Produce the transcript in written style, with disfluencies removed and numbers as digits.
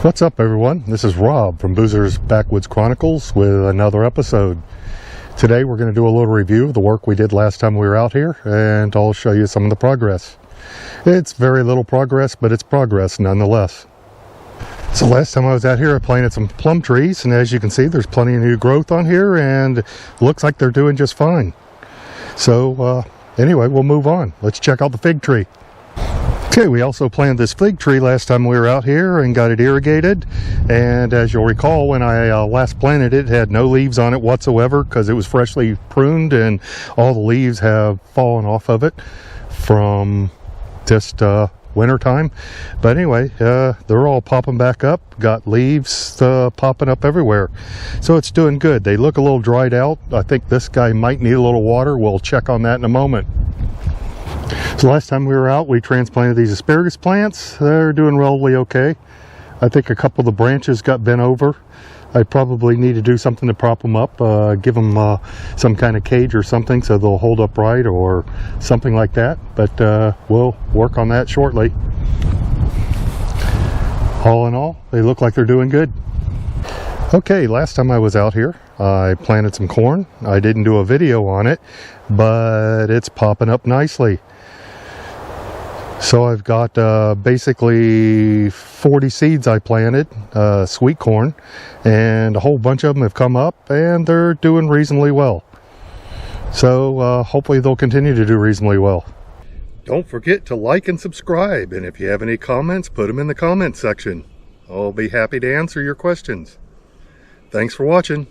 What's up, everyone? This is Rob from Boozer's Backwoods Chronicles with another episode. Today we're going to do a little review of the work we did last time we were out here, and I'll show you some of the progress. It's very little progress, but it's progress nonetheless. So last time I was out here, I planted some plum trees, and as you can see, there's plenty of new growth on here, and looks like they're doing just fine. So anyway, we'll move on. Let's check out the fig tree. Okay, we also planted this fig tree last time we were out here and got it irrigated, and as you'll recall, when I last planted it, it had no leaves on it whatsoever because it was freshly pruned and all the leaves have fallen off of it from just winter time. But anyway, they're all popping back up, got leaves popping up everywhere, so it's doing good. They look a little dried out. I think this guy might need a little water. We'll check on that in a moment. So last time we were out, we transplanted these asparagus plants. They're doing relatively okay. I think a couple of the branches got bent over. I probably need to do something to prop them up, give them some kind of cage or something so they'll hold upright or something like that. But we'll work on that shortly. All in all, they look like they're doing good. Okay, last time I was out here, I planted some corn. I didn't do a video on it, but it's popping up nicely. So I've got basically 40 seeds I planted, sweet corn, and a whole bunch of them have come up and they're doing reasonably well. So hopefully they'll continue to do reasonably well. Don't forget to like and subscribe, and if you have any comments, put them in the comment section. I'll be happy to answer your questions. Thanks for watching.